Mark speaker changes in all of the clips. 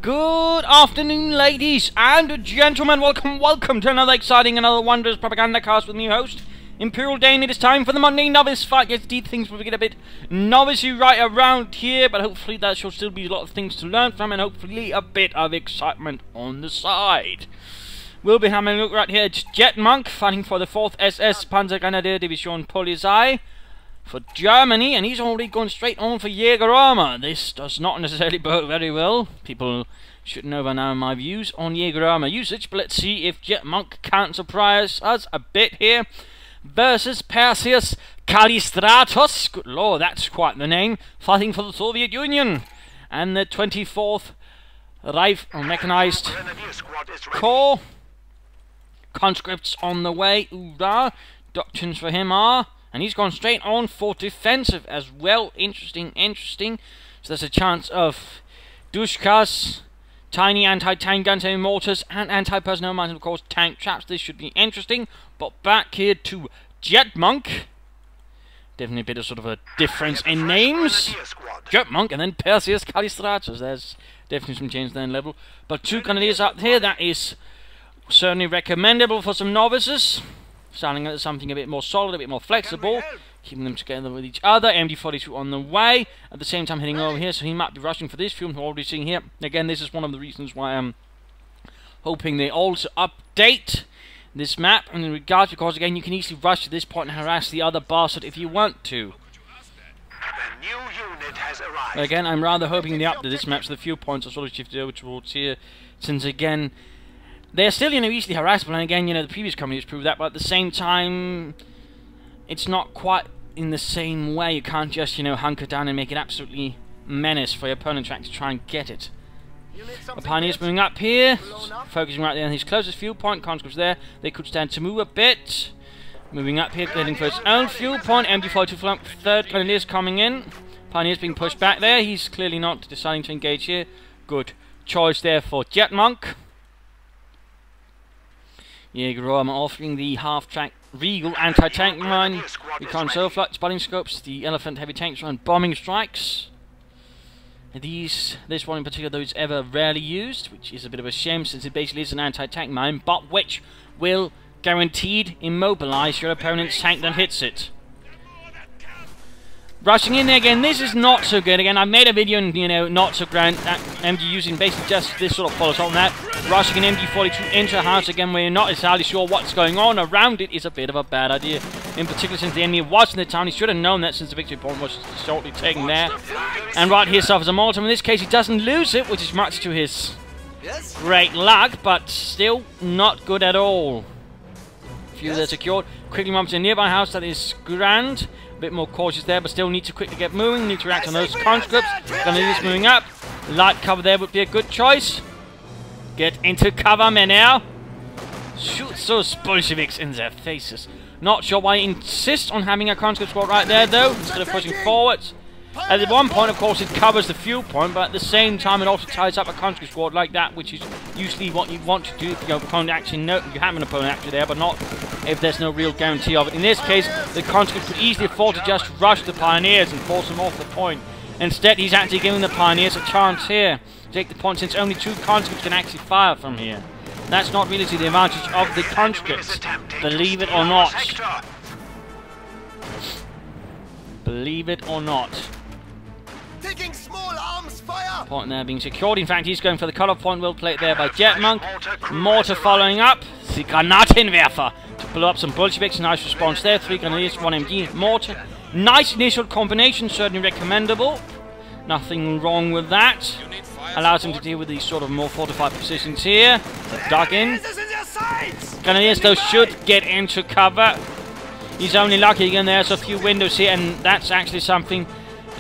Speaker 1: Good afternoon, ladies and gentlemen. Welcome to another exciting, another wondrous Propagandacast with me, host Imperial Dane. It is time for the Monday Novice Fight. Yes, indeed, things will get a bit novice-y right around here, but hopefully there shall still be a lot of things to learn from, and hopefully a bit of excitement on the side. We'll be having a look right here at Jetmonk, fighting for the 4th SS Panzergrenadier Division Polizei for Germany, and he's already gone straight on for Jäger armor. This does not necessarily bode very well. People should know by now my views on Jäger armor usage, but let's see if Jetmonk can surprise us a bit here. Versus Perseus Callistratos, good lord, that's quite the name, fighting for the Soviet Union, and the 24th Reich Mechanized Corps. Conscripts on the way, hoorah. Doctrines for him are, and he's gone straight on for defensive as well. Interesting. So there's a chance of Dushkas, tiny anti-tank guns and mortars, and anti-personnel mines, and of course tank traps. This should be interesting. But back here to Jetmonk. Definitely a bit of sort of a difference in names. Jetmonk and then Perseus Callistratos. There's definitely some change there in level. But 2 grenadiers up here, that is certainly recommendable for some novices. Starting at something a bit more solid, a bit more flexible, keeping them together with each other. MD42 on the way, at the same time heading over here, so he might be rushing for this fuel. We're already seeing here. Again, this is one of the reasons why I'm hoping they also update this map in regards, because again, you can easily rush to this point and harass the other bastard if you want to. But again, I'm rather hoping they update this map so the fuel points are sort of shifted over towards here, since again, they're still, easily harassable, and again, the previous companies proved that, but at the same time, it's not quite in the same way. You can't just, hunker down and make it absolutely menace for your opponent to try and get it. The Pioneers moving up here, focusing right there on his closest fuel point. Conscripts there, they could stand to move a bit. Moving up here, heading for his own fuel point. MD42 flank, 3rd Grenadiers coming in. Pioneers being pushed back there. He's clearly not deciding to engage here. Good choice there for Jetmonk. Jäger armor offering the half-track Regal anti-tank mine, recon surflight, spotting scopes, the Elephant heavy tanks and bombing strikes. This one in particular, though, is ever rarely used, which is a bit of a shame since it basically is an anti-tank mine, but which will guaranteed immobilize your opponent's tank that hits it. Rushing in there again, this is not so good. Again, I made a video and, not so grand, MG using basically just this sort of follow on that. Rushing an MG42 into a house again where you're not entirely sure what's going on around it is a bit of a bad idea. In particular, since the enemy was in the town, he should have known that since the victory point was shortly taken there. And right here suffers a mortar. In this case, he doesn't lose it, which is much to his great luck, but still not good at all. Few there secured. Quickly moves to a nearby house, that is grand. A bit more cautious there, but still need to quickly get moving. Need to react on those conscripts. Grenadiers moving up. Light cover there would be a good choice. Get into cover, men now. Shoot those Bolsheviks in their faces. Not sure why he insists on having a conscript squad right there, though, instead of pushing forwards. At one point, of course, it covers the fuel point, but at the same time, it also ties up a conscript squad like that, which is usually what you want to do if your opponent actually you have an opponent actually there, but not if there's no real guarantee of it. In this case, the conscript could easily afford to just rush the Pioneers and force them off the point. Instead, he's actually giving the Pioneers a chance here to take the point, since only 2 conscripts can actually fire from here. That's not really to the advantage of the conscripts, believe it or not. Believe it or not.
Speaker 2: Taking small arms fire.
Speaker 1: Point there being secured. In fact, he's going for the cut-off point. Well played there by Jetmonk. Mortar following up. The Granatenwerfer to blow up some Bolsheviks. Nice response there. 3 grenadiers, 1 MG. Mortar. Nice initial combination. Certainly recommendable. Nothing wrong with that. Allows him to deal with these sort of more fortified positions here. Dug in. Grenadiers, though, should get into cover. He's only lucky again. There's a few windows here, and that's actually something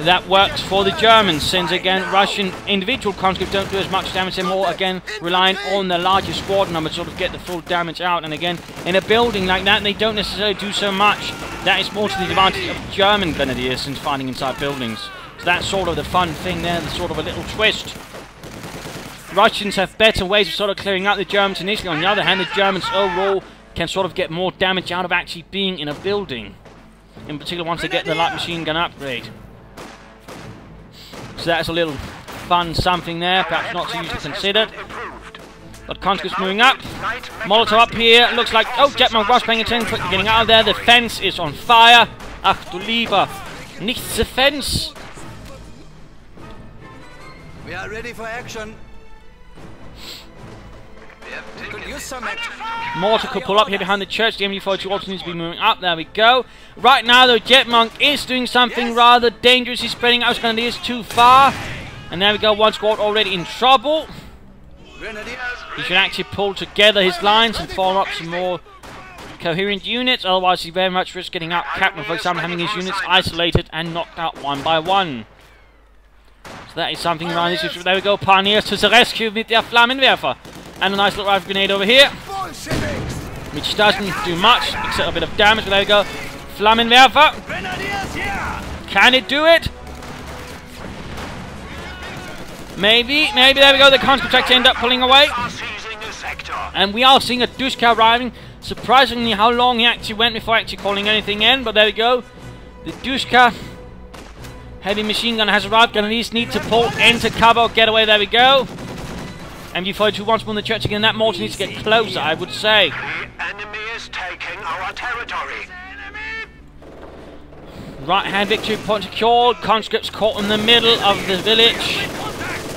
Speaker 1: that works for the Germans, since again Russian individual conscripts don't do as much damage. They're more again relying on the larger squad number to sort of get the full damage out, and again in a building like that they don't necessarily do so much. That is more to the advantage of German grenadiers since fighting inside buildings. So that's sort of the fun thing there, the sort of a little twist. Russians have better ways of sort of clearing out the Germans initially. On the other hand, the Germans overall can sort of get more damage out of actually being in a building, in particular once they get the light machine gun upgrade. So that's a little fun something there, perhaps not so usually considered. But conscripts moving up. Molotov up here. Looks like, oh, Jetmonk was paying attention, quickly getting out of there. The fence is on fire. Ach du lieber. Nichts the fence.
Speaker 3: We are ready for action. Could use some action.
Speaker 1: Mortar could pull up here behind the church. The MG42 also needs to be moving up. There we go. Right now, though, Jetmonk is doing something rather dangerous. He's spreading out his grenadiers too far. And there we go. One squad already in trouble. He should actually pull together his lines and form up some more coherent units. Otherwise, he very much risks getting outcapped. For example, having his units isolated and knocked out one by one. So that is something around this issue. There we go. Pioneers to the rescue with their Flammenwerfer. And a nice little rifle grenade over here, which doesn't do much except a bit of damage. But there we go. Flammenwerfer. Can it do it? Maybe. There we go. The conscripts end up pulling away. And we are seeing a Dushka arriving. Surprisingly, how long he actually went before actually calling anything in. But there we go. The Dushka heavy machine gun has arrived. Gonna at least need to pull into cover. Get away. There we go. MG42 once more in the church again. That mortar needs to get closer, I would say.
Speaker 2: The enemy is taking our territory.
Speaker 1: Right-hand victory point secured. Conscripts caught in the middle of the village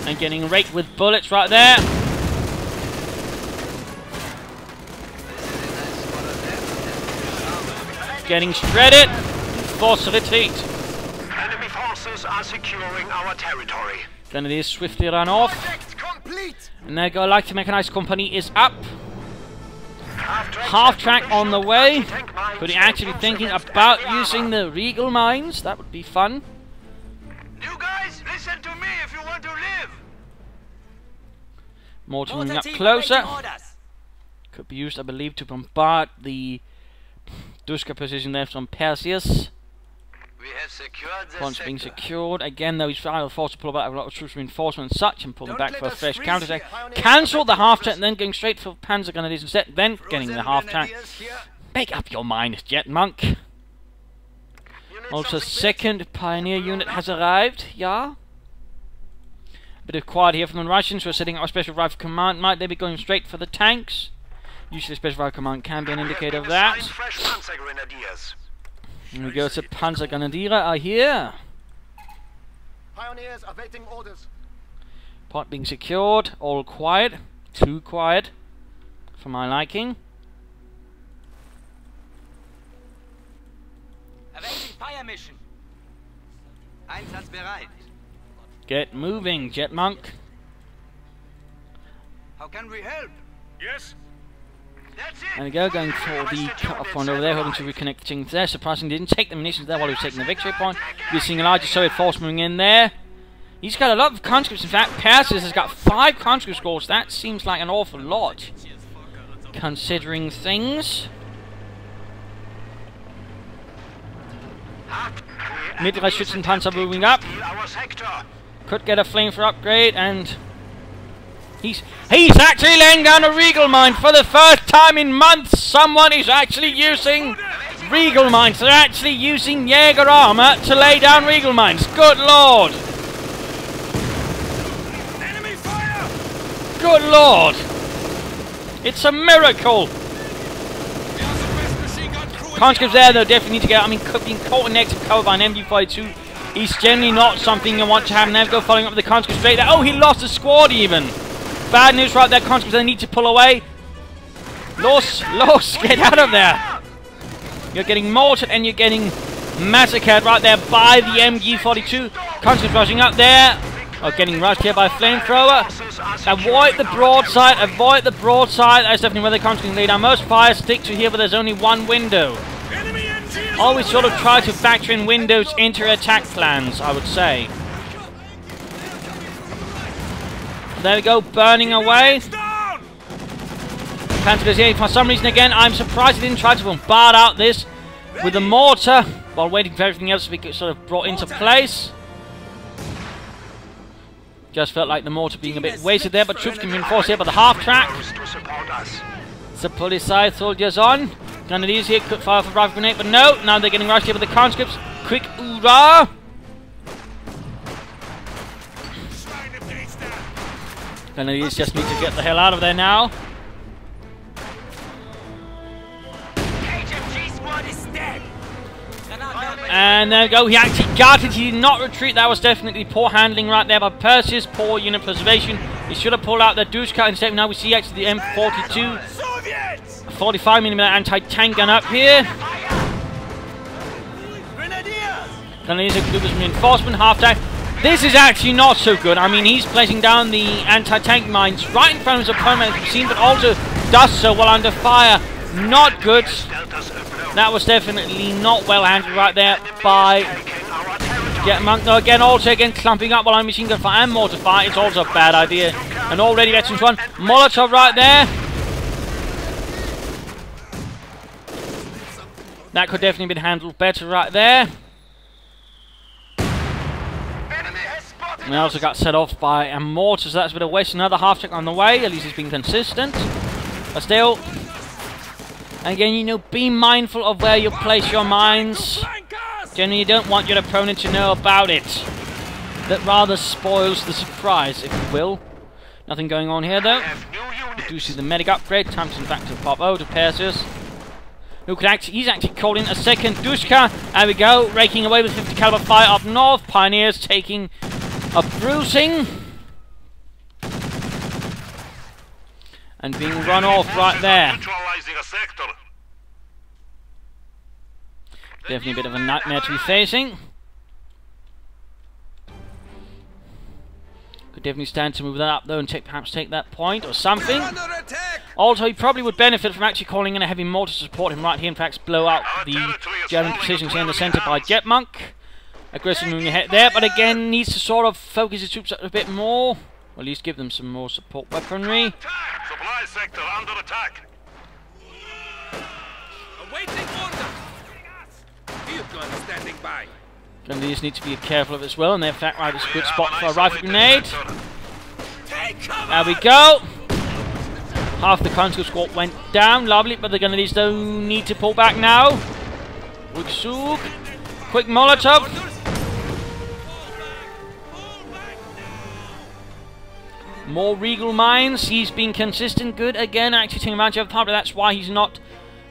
Speaker 1: and getting raked with bullets right there. Getting shredded. Forced to retreat.
Speaker 2: Enemy forces are securing our territory.
Speaker 1: Grenadiers swiftly run off. And there you go, Light Mechanized Company is up. Half-track on the way. Could he actually be thinking about using the Regal mines? That would be fun.
Speaker 2: You guys, listen to me if you want to live.
Speaker 1: Mortar moving up closer. Could be used, I believe, to bombard the Dushka position there from Perseus.
Speaker 2: We have secured the
Speaker 1: Once being secured. Again, though, he's forced to pull back a lot of troops reinforcement and such and pull them back for a fresh counterattack. Cancel the half-track and then going straight for Panzer Grenadiers instead. Then getting the half-track. Make up your mind, Jetmonk. Also, second Pioneer unit has arrived. Yeah. A bit of quiet here from the Russians who are setting up a Special Rifle Command. Might they be going straight for the tanks? Usually Special Rifle Command can be an indicator of that. Here we go, it's a Panzer Grenadier are here.
Speaker 2: Pioneers awaiting orders.
Speaker 1: Pot being secured, all quiet. Too quiet for my liking.
Speaker 3: Awaiting fire mission. Einsatzbereit.
Speaker 1: Get moving, Jetmonk.
Speaker 3: How can we help?
Speaker 2: Yes.
Speaker 1: There we go, going for the cut-off point over there, hoping to reconnect things there. Surprisingly, didn't take the munitions there while he was taking the victory point. We're seeing a larger Soviet force moving in there. He's got a lot of conscripts. In fact, Perseus has got 5 conscript scores. That seems like an awful lot, considering things. Mittelreich Schützenpanzer moving up. Could get a flamethrower upgrade, and he's actually laying down a Regal mine for the first time in months. Someone is actually using Regal mines. They're actually using Jaeger armor to lay down Regal mines. Good lord.
Speaker 2: Enemy fire!
Speaker 1: Good lord. It's a miracle. Conscripts there, though, definitely need to get out. I mean, being caught in negative cover by an MG42 is generally not something you want to have. Now go following up with the conscripts straight there. Oh, he lost a squad even. Bad news right there, conscripts. They need to pull away. Los, get out of there. You're getting mortared and you're getting massacred right there by the MG42. Conscripts rushing up there. Oh, getting rushed here by flamethrower. Avoid the broadside. Avoid the broadside. That's definitely where the conscripts can lay down. Most fires stick to here, but there's only one window. Always sort of try to factor in windows into your attack plans, I would say. There we go, burning away. Panzer goes here for some reason again. I'm surprised he didn't try to bombard out this with the mortar while waiting for everything else to be sort of brought into place. Just felt like the mortar being a bit wasted there, but troops can reinforce here by the half track. The Polizei soldiers on. Grenadiers here could fire for rifle grenade, but no. Now they're getting rushed here with the conscripts. Quick, hoorah! Grenadiers just need to get the hell out of there now. And there we go, he actually got it, he did not retreat. That was definitely poor handling right there by Perseus, poor unit preservation. He should have pulled out the Dushka instead. Now we see actually the M42, a 45mm anti-tank gun up here. Grenadiers are good with reinforcement, half-tank. This is actually not so good. I mean, he's placing down the anti-tank mines right in front of his opponent, as we've seen, but also does so while under fire. Not good. That was definitely not well handled right there by Jetmonk. No, again, clumping up while I'm machine gun fire and mortar fire. It's also a bad idea. And already veterans one. Molotov right there. That could definitely have been handled better right there. And also got set off by a mortar, so that's a bit of waste. Another half-check on the way. At least it's been consistent. But still, again, you know, be mindful of where you place your mines. Generally, you don't want your opponent to know about it. That rather spoils the surprise, if you will. Nothing going on here, though. We do see the medic upgrade. Time to back to pop to Perseus. Who could actually, he's actually called in a second Dushka. There we go, raking away with 50 caliber fire up north. Pioneers taking a bruising. And being run off right there. Definitely a bit of a nightmare to be facing. Could definitely stand to move that up though and perhaps take that point or something. Also, he probably would benefit from actually calling in a heavy mortar to support him right here. In fact, blow out the German positions here in the centre by Jetmonk. Aggressively moving ahead there, but again needs to sort of focus his troops a bit more. Or at least give them some more support weaponry.
Speaker 2: Supply sector under attack.
Speaker 3: Awaiting order. Field gun standing by.
Speaker 1: Grenadiers need to be careful of it as well, and they're in fact right at a good spot for a rifle grenade. There we go. Half the console squad went down, lovely, but the Grenadiers don't need to pull back now. Quick Molotov. More Regal mines. He's been consistent, good again, actually taking advantage of the power, but that's why he's not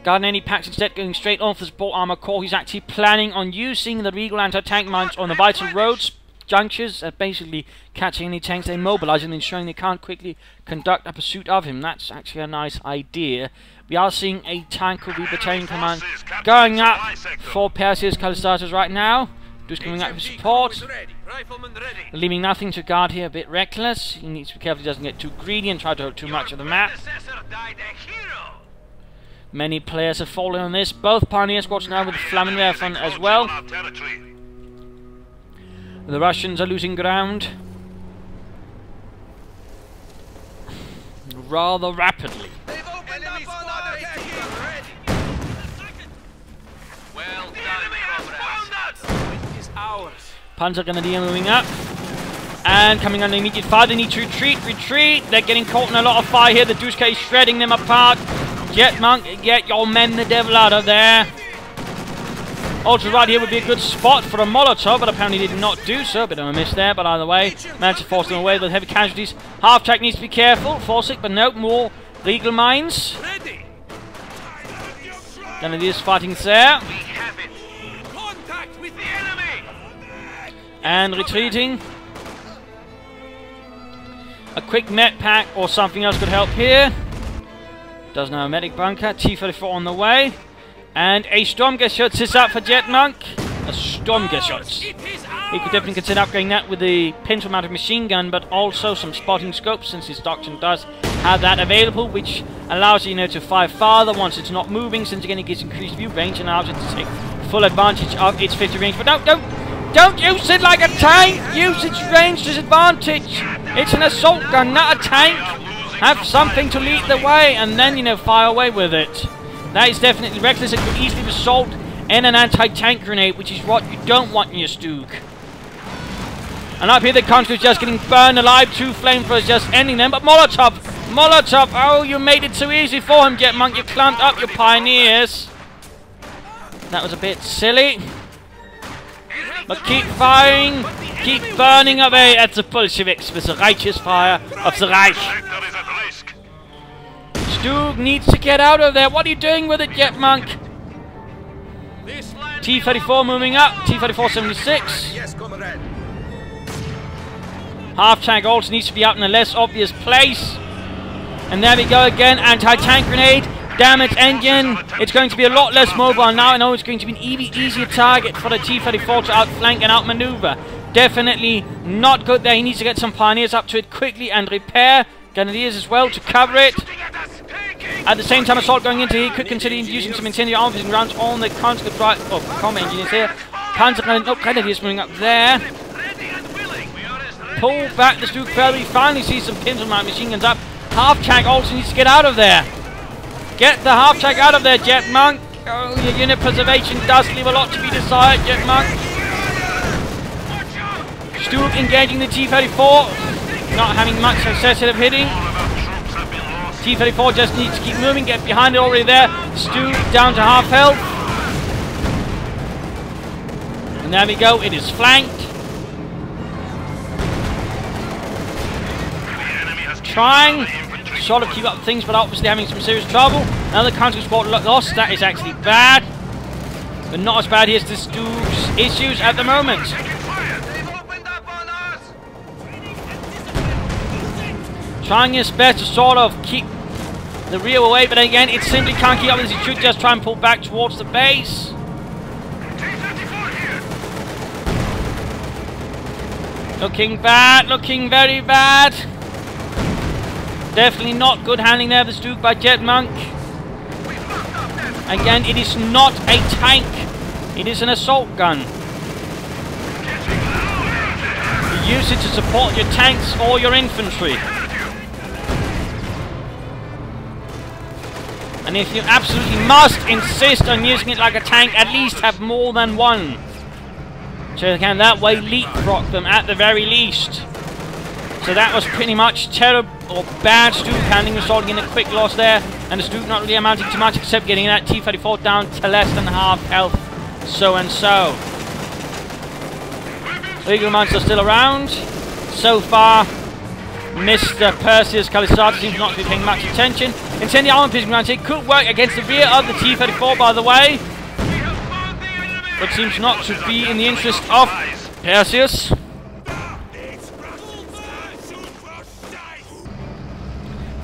Speaker 1: gotten any packs. Instead, going straight on for the support armor core. He's actually planning on using the Regal anti-tank mines on the vital roads, junctures, and basically catching any tanks they mobilize and ensuring they can't quickly conduct a pursuit of him. That's actually a nice idea. We are seeing a tank of the battalion command going up for Perseus Callistatus right now. Just coming up for support. Leaving nothing to guard here, a bit reckless. He needs to be careful he doesn't get too greedy and try to hold too much of the map. Many players have fallen on this. Both Pioneer squads now with the Flammenwerfer as well. The Russians are losing ground rather rapidly.
Speaker 3: Well done,
Speaker 1: Panzer Grenadier moving up and coming under immediate fire. They need to retreat. They're getting caught in a lot of fire here. The Dushka is shredding them apart. Jetmonk, get your men the devil out of there. Also right here would be a good spot for a Molotov, but apparently did not do so. Bit of a miss there, but either way, managed to force them away with heavy casualties. Half-track needs to be careful. Force it, but no more Regal mines. Grenadiers fighting there. And retreating. A quick med pack or something else could help here. Doesn't have a medic bunker. T-34 on the way. And a Sturmgeschütz sits up for Jetmonk. A Sturmgeschütz. He could definitely consider upgrading that with the pintle mounted machine gun, but also some spotting scopes, since his doctrine does have that available, which allows you, to fire farther once it's not moving, since again it gives increased view range and allows it to take full advantage of its 50 range. But don't use it like a tank! Use its range disadvantage! It's an assault gun, not a tank! Have something to lead the way, and then, fire away with it. That is definitely reckless. It could easily be solved in an anti-tank grenade, which is what you don't want in your Stug. And up here the conscripts just getting burned alive. 2 flamethrowers just ending them. But Molotov! Oh, you made it so easy for him, Jetmonk. You clamped up your Pioneers. That was a bit silly. But keep firing, keep burning away at the Bolsheviks with the righteous fire of the Reich. Stug needs to get out of there. What are you doing with it, Jetmonk? T-34 moving up. T-34 76.
Speaker 3: Yes, comrade.
Speaker 1: Half tank also needs to be out in a less obvious place. And there we go again. Anti-tank grenade. Damage engine. It's going to be a lot less mobile now. I know it's going to be an easier target for the T-34 to outflank and outmaneuver. Definitely not good there. He needs to get some pioneers up to it quickly and repair. Grenadiers as well to cover it. At the same time, assault going into here, could consider using some incendiary armor piercing rounds on the conscript right. Oh, combat engineers here. Grenadiers moving up there. Pull back the Stug further. We finally see some pins on my machine guns up. Half tank also needs to get out of there. Get the half tank out of there, Jetmonk. Oh, your unit preservation does leave a lot to be desired, Jetmonk. Stug engaging the T-34. Not having much success of hitting. T-34 just needs to keep moving, get behind it already there. Stug down to half health. And there we go, it is flanked. Trying to sort of keep up things, but obviously having some serious trouble. Another counter squad lost, that is actually bad. But not as bad here as the Stug's issues at the moment. Trying his best to sort of keep the rear away, but again, it simply can't keep up with this. He should just try and pull back towards the base. Looking bad, looking very bad. Definitely not good handling there of the Stug by Jetmonk. Again, it is not a tank. It is an assault gun. You use it to support your tanks or your infantry. And if you absolutely must insist on using it like a tank, at least have more than one. So you can that way leapfrog them at the very least. So that was pretty much terrible or bad Stug handling, resulting in a quick loss there. And the Stug not really amounting to much except getting that T-34 down to less than half health. So and so. Legal monsters are still around. So far, Mr. Perseus Kalistratus seems not to be paying much attention. Incendiary armor piercing rounds here could work against the rear of the T-34, by the way. But seems not to be in the interest of Perseus.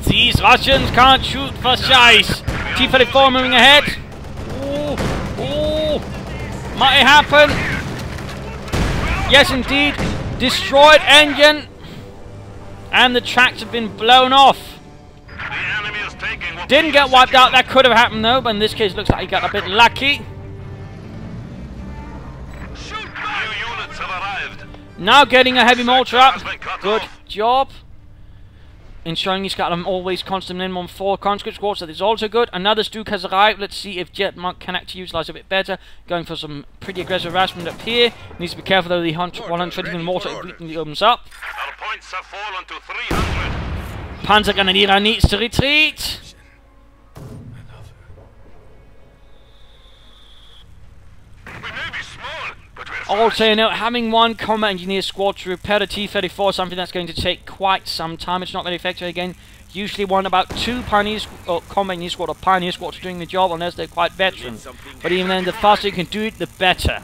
Speaker 1: These Russians can't shoot for shice. T-34 moving ahead. Ooh, ooh. Might happen. Yes, indeed. Destroyed engine. And the tracks have been blown off. Didn't get wiped out. That could have happened though, but in this case it looks like he got a bit lucky. Now getting a heavy mortar up. Good job. Ensuring he's got an always constant minimum 4 conscript squads, so that's also good. Another Stug has arrived. Let's see if Jetmonk can actually utilise a bit better. Going for some pretty aggressive harassment up here. Needs to be careful though, the 120mm mortar immediately opens up.
Speaker 2: Our points have fallen to 300.
Speaker 1: Panzergrenadier needs to retreat.
Speaker 2: We may be small, but we're
Speaker 1: Also, you know, having one combat engineer squad to repair the T-34 is something that's going to take quite some time. It's not very effective again. Usually one about 2 pioneer combat engineer squad or pioneer squads doing the job unless they're quite veteran. But even then, the faster you can do it, the better.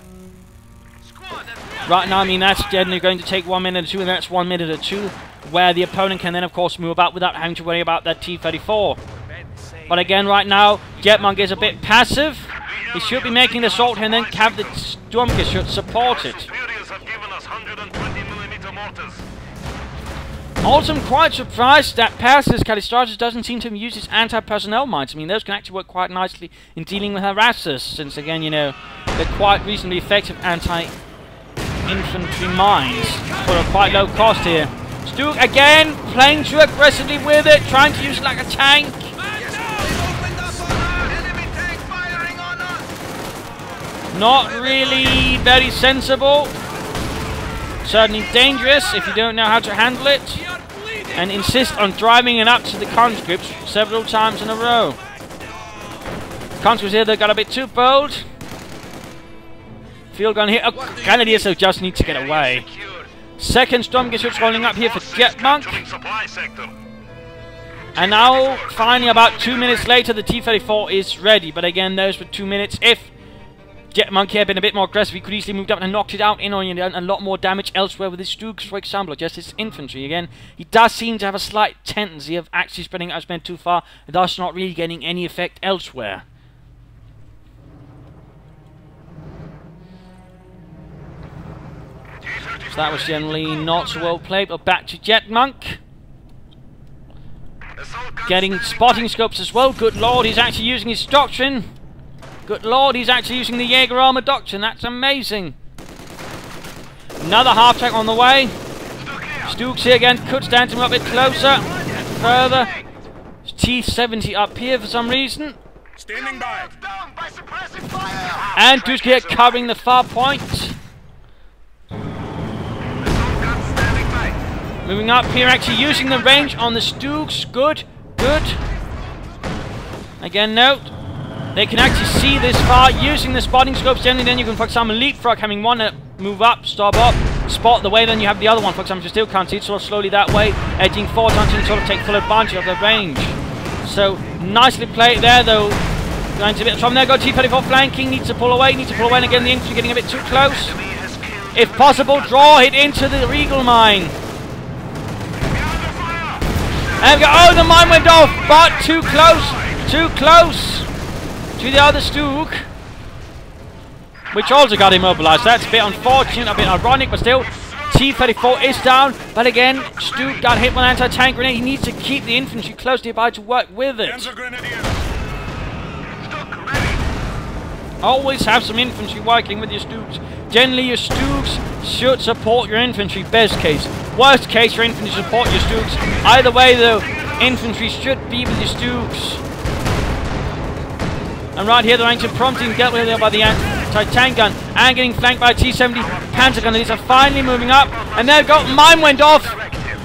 Speaker 1: Right now, I mean, that's generally going to take 1 minute or 2, and that's 1 minute or 2, where the opponent can then, of course, move about without having to worry about that T-34. But again, right now, Jetmonk is a bit passive. He should be making the assault and then have the Sturmgeschütz should support it. Also, I'm quite surprised that Perseus Kalistratus doesn't seem to use his anti-personnel mines. I mean, those can actually work quite nicely in dealing with harassers, since again, you know, they're quite reasonably effective anti-infantry mines for a quite low cost here. Stug again playing too aggressively with it, trying to use it like a tank. Not really very sensible. Certainly dangerous if you don't know how to handle it. And insist on driving it up to the conscripts several times in a row. Conscripts here, they got a bit too bold. Field gun here. Oh, Grenadiers so just need to get away. Second Stormgeschütz rolling up here for Jetmonk. And now, finally, about 2 minutes later, the T-34 is ready. But again, those were 2 minutes. If Jetmonk had been a bit more aggressive, he could easily moved up and knocked it out in on a lot more damage elsewhere with his Stooks, for example, or just his infantry. Again, he does seem to have a slight tendency of actually spreading out his men too far, thus not really getting any effect elsewhere. So that was generally not so well played, but back to Jetmonk. Getting spotting scopes as well. Good lord, he's actually using his doctrine. Good lord, he's actually using the Jaeger armor doctrine. That's amazing. Another half-track on the way. Stooks here again, cuts down to him a bit closer. Further. T-70 up here for some reason.
Speaker 3: Standing by.
Speaker 1: And Tusk here covering the far point. Moving up here, actually using the range on the Stooks. Good, good. Again, note, they can actually see this far using the spotting scopes. Generally, then you can, for example, leapfrog, having one move up, stop up, spot the way, then you have the other one, for example, you still can't see it, sort of slowly that way, edging forward until you sort of take full advantage of the range. So, nicely played there, though. Going to a bit of trouble there, go T-34 flanking, needs to pull away, and again, the infantry getting a bit too close. If possible, draw it into the Regal mine. And we go, oh, the mine went off, but too close to the other Stook, which also got immobilized. That's a bit unfortunate, a bit ironic, but still, T-34 is down, but again, Stook got hit with an anti-tank grenade. He needs to keep the infantry close nearby to work with it. Always have some infantry working with your Stooks. Generally, your Stooks should support your infantry, best case. Worst case, your infantry support your Stooks. Either way, though, infantry should be with your Stooks. And right here, the ranks are prompting dealt with by the anti-tank gun and getting flanked by T-70 Panzer gun. These are finally moving up, and they've got mine went off.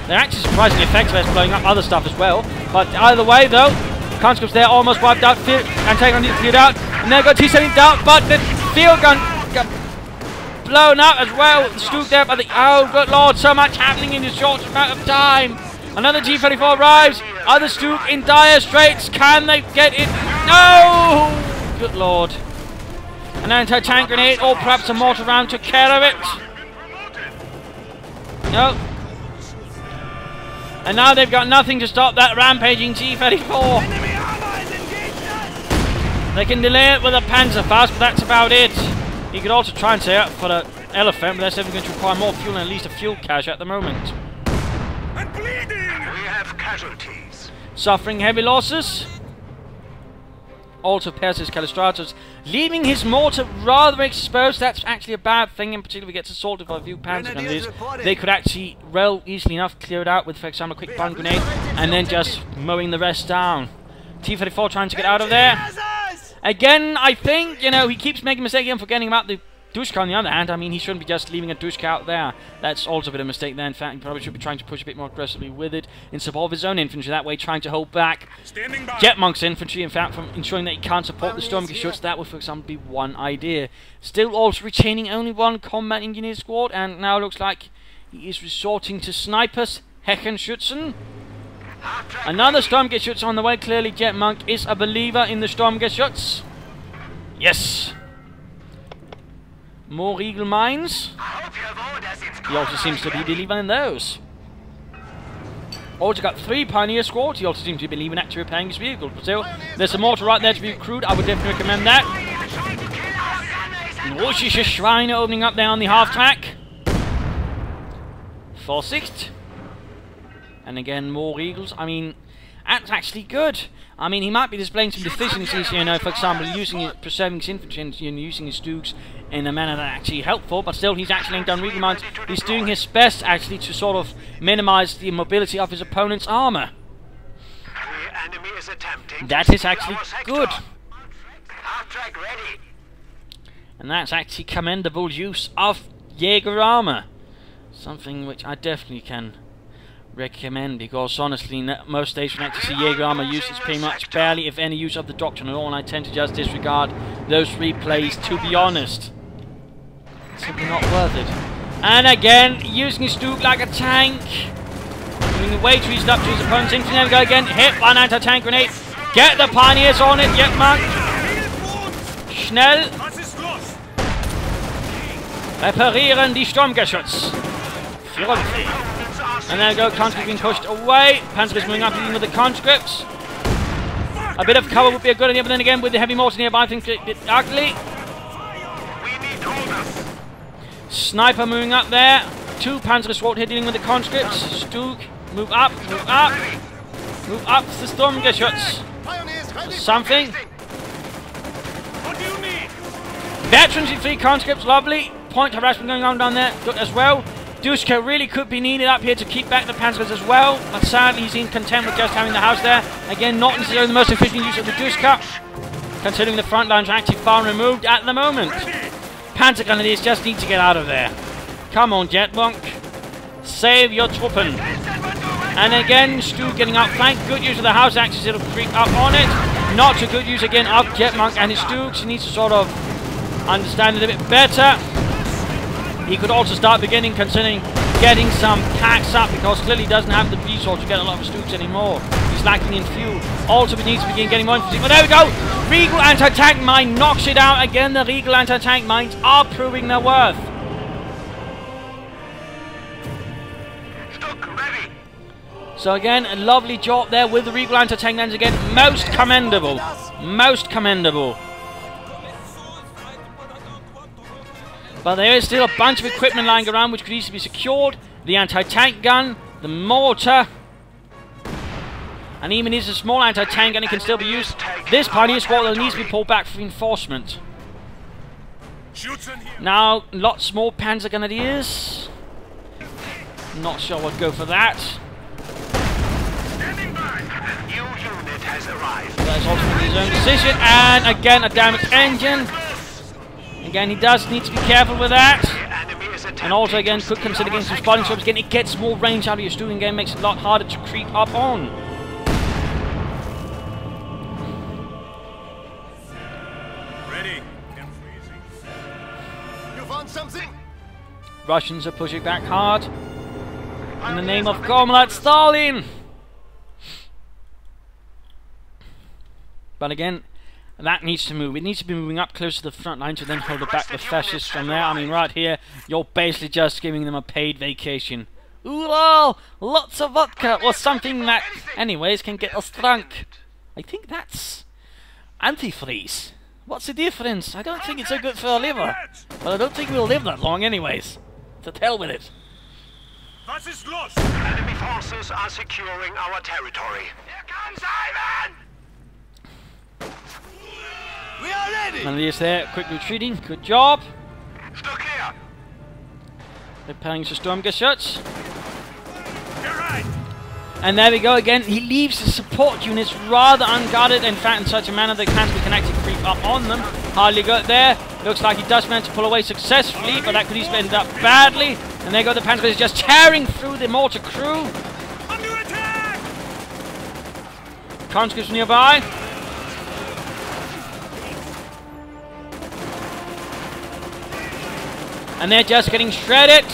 Speaker 1: They're actually surprisingly effective at blowing up other stuff as well. But either way, though, conscripts there almost wiped out. Anti-tank gun cleared out, and they've got T-70 down, but the field gun got blown up as well. Stood there by the... Oh, good lord, so much happening in a short amount of time. Another T-34 arrives. Other Stook in dire straits. Can they get it? No! Good lord. An anti-tank grenade, or perhaps a mortar round took care of it. No. And now they've got nothing to stop that rampaging T-34. They can delay it with a Panzerfaust, but that's about it. You could also try and stay up for the Elephant, but that's definitely going to require more fuel and at least a fuel cache at the moment.
Speaker 2: And bleeding! We have casualties.
Speaker 1: Suffering heavy losses. Also Perseus Callistratus leaving his mortar rather exposed. That's actually a bad thing, in particular if he gets assaulted by a few Panzer gunners. They could actually, well, easily enough clear it out with, for example, a quick bomb grenade and then just mowing the rest down. T-34 trying to get out of there. Again, I think, you know, he keeps making a mistake again, forgetting about the Dushka on the other hand. I mean, he shouldn't be just leaving a Dushka out there. That's also a bit of a mistake there. In fact, he probably should be trying to push a bit more aggressively with it in support of his own infantry. That way, trying to hold back Jetmonk's infantry, in fact, from ensuring that he can't support the Stormgeschütz. That would, for example, be one idea. Still also retaining only one combat engineer squad, and now looks like he is resorting to snipers. Heckenschützen. Another Stormgeschütz on the way. Clearly, Jetmonk is a believer in the Stormgeschütz. Yes. More Eagle mines. He also seems to be believing in those. Also got 3 Pioneer squads. He also seems to be believing in actually repairing his vehicles. But still, there's a mortar right there to be recruited. I would definitely recommend that. Russische Schweine opening up there on the half track. Vorsicht. And again, more Eagles. I mean, that's actually good. I mean, he might be displaying some deficiencies, you know, for example, preserving his infantry and using his Stooks in a manner that's actually helpful, but still he's actually done Regal mines. He's doing his best, actually, to sort of minimize the mobility of his opponent's armor. That is actually good. And that's actually commendable use of Jaeger armor. Something which I definitely can recommend, because honestly most days when I actually see Jaeger armor used, it's pretty much barely if any use of the doctrine at all, and I tend to just disregard those replays, to be honest. Simply not worth it. And again, using his Duke like a tank. Moving away to his up to his opponent's infantry. There we go again. Hit one anti-tank grenade. Get the pioneers on it, Jetmonk. Schnell. Reparieren die Sturmgeschütz. And there we go, conscripts being pushed away. Panzer is moving up even with the conscripts. A bit of cover would be a good idea, but then again, with the heavy mortar nearby, I think it's a bit ugly. Sniper moving up there. 2 Panzer SWAT here dealing with the conscripts. Stug, move up, move up. Move up to the Sturmgeschütz. Something. Veterans in 3 conscripts, lovely. Point harassment going on down there, good as well. Duska really could be needed up here to keep back the Panzers as well, but sadly he's in content with just having the house there. Again, not necessarily the most efficient use of the Duska, considering the front lines are actually far removed at the moment. Panzer Grenadiers just need to get out of there. Come on, Jetmonk. Save your Truppen. And again, Stu getting outflanked. Good use of the house axis, it'll creep up on it. Not a good use again of Jetmonk and his Dukes. He needs to sort of understand it a bit better. He could also start beginning considering getting some packs up, because clearly he doesn't have the resource to get a lot of Stooks anymore. He's lacking in fuel. Also he needs to begin getting more infantry. But there we go! Regal anti-tank mine knocks it out again. The Regal anti-tank mines are proving their worth. So again, a lovely job there with the Regal anti-tank guns again. Most commendable. Most commendable. But there is still a bunch of equipment lying around which could easily be secured. The anti-tank gun, the mortar, and even if it's a small anti-tank gun, it can still be used. This pioneer squad needs to be pulled back for reinforcement. Now, lots more Panzer Grenadiers. Not sure I'd go for that. That's ultimately his own decision. And again, a damaged engine. Again, he does need to be careful with that. And also, again, could consider against some spotting shrubs. Again, it gets more range out of your Stewing game, makes it a lot harder to creep up on.
Speaker 3: Ready.
Speaker 2: You found something?
Speaker 1: Russians are pushing back hard. In the name of Comrade Stalin! But again, that needs to move. It needs to be moving up close to the front line to then hold back the fascists from there. I mean, right here, you're basically just giving them a paid vacation. Ooh, lots of vodka or something that, anyways, can get us drunk. I think that's antifreeze. What's the difference? I don't think it's so good for our liver. But I don't think we'll live that long anyways. To hell with it.
Speaker 2: Enemy forces are securing our territory. Here comes Ivan! We are ready!
Speaker 1: None of these there, quick retreating, good job.
Speaker 2: Stuck here.
Speaker 1: Repairing the Sturmgeschütz. And there we go again, he leaves the support units rather unguarded, in fact in such a manner that Panzer can actually creep up on them. Hardly got there, looks like he does manage to pull away successfully, but that could easily end up badly. And there go the Panzer is just tearing through the mortar crew.
Speaker 3: Under attack!
Speaker 1: Conscripts nearby. And they're just getting shredded.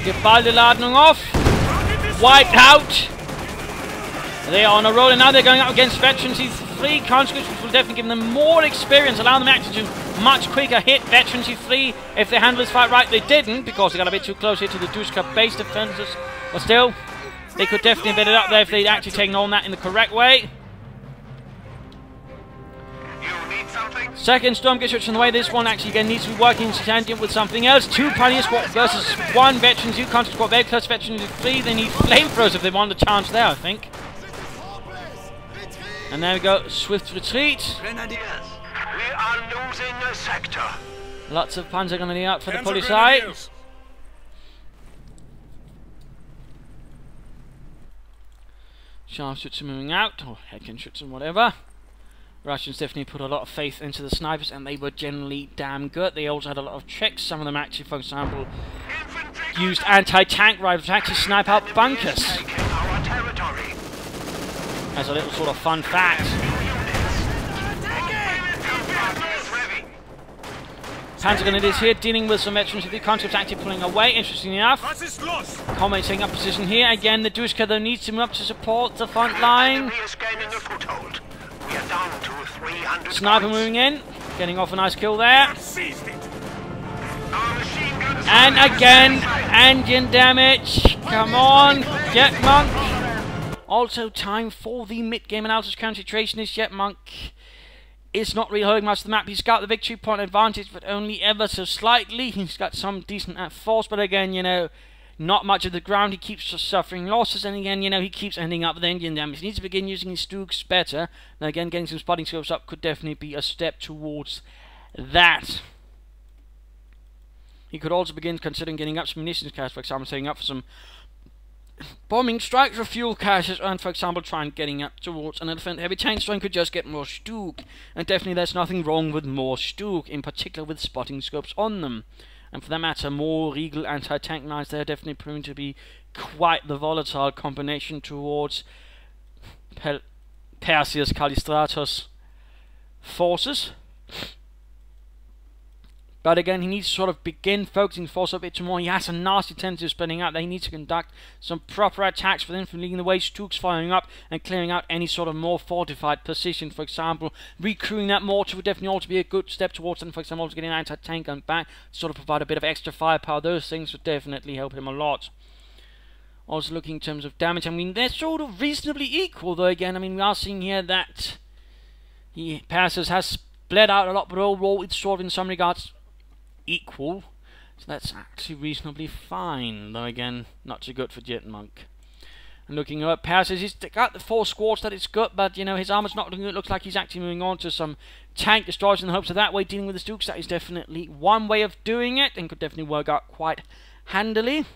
Speaker 1: Gebaldeladung off. Wiped out. They are on a roll, and now they're going up against veterans. These 3 conscripts, which will definitely give them more experience, allow them actually to much quicker hit veterans 3 if they handle this fight right. They didn't, because they got a bit too close here to the Duska base defenses. But still, they could definitely have been it up there if they'd actually taken on that in the correct way. Second Sturmgeschütz on the way. This one actually again needs to be working in tandem with something else. 2 Pioneer Squad versus 1 Veteran 2 Conscript Squad. Very close Veteran 3. They need flamethrowers if they want a chance there, I think. And there we go. Swift retreat.
Speaker 2: Grenadiers, we are losing a sector.
Speaker 1: Lots of Panzer Grenadier out for the Polizei. Scharfschützen moving out, or Heckenschützen, whatever. Russians definitely put a lot of faith into the snipers, and they were generally damn good. They also had a lot of tricks. Some of them actually, for example, used anti-tank rifles to actually snipe out bunkers. As a little sort of fun fact. Panzer is here, dealing with some veterans of the conscripts actually pulling away, interestingly enough.
Speaker 3: Was ist los?
Speaker 1: Comrade taking up position here. Again, the Dushka though needs to move up to support the front line.
Speaker 2: Enemy is gaining a foothold. We are down to 300
Speaker 1: Sniper
Speaker 2: guns.
Speaker 1: moving in, getting off a nice kill there.
Speaker 3: Seized it.
Speaker 2: Our machine guns
Speaker 1: And
Speaker 2: are
Speaker 1: again,
Speaker 2: inside.
Speaker 1: engine damage. Come on, Jetmonk. Also, time for the mid-game analysis concentration. This Jetmonk is not really holding much of the map. He's got the victory point advantage, but only ever so slightly. He's got some decent force, but again, you know, not much of the ground. He keeps suffering losses, and again, you know, he keeps ending up with engine damage. He needs to begin using his Stooks better. Now, again, getting some spotting scopes up could definitely be a step towards that. He could also begin considering getting up some munitions caches, for example, setting up for some bombing strikes or fuel caches, and for example trying getting up towards an elephant heavy tank so he could just get more Stook. And definitely there's nothing wrong with more Stook, in particular with spotting scopes on them. And for that matter, more Regal anti-tank mines, they're definitely proving to be quite the volatile combination towards Perseus Callistratos forces. But again, he needs to sort of begin focusing force a bit more. He has a nasty tendency of spreading out. That he needs to conduct some proper attacks for them from leading the way. Stooks firing up and clearing out any sort of more fortified position. For example, recrewing that mortar would definitely also be a good step towards them. For example, also getting an anti-tank gun back to sort of provide a bit of extra firepower. Those things would definitely help him a lot. Also looking in terms of damage, I mean, they're sort of reasonably equal, though again, I mean, we are seeing here that Perseus has bled out a lot, but overall it's sort of in some regards equal, so that's actually reasonably fine, though again not too good for Jetmonk. And looking at Perseus, he's got the 4 squads that it's good, but you know his armor's not looking good. It looks like he's actually moving on to some tank destroyers in the hopes of that way dealing with the Stooks. That is definitely one way of doing it and could definitely work out quite handily.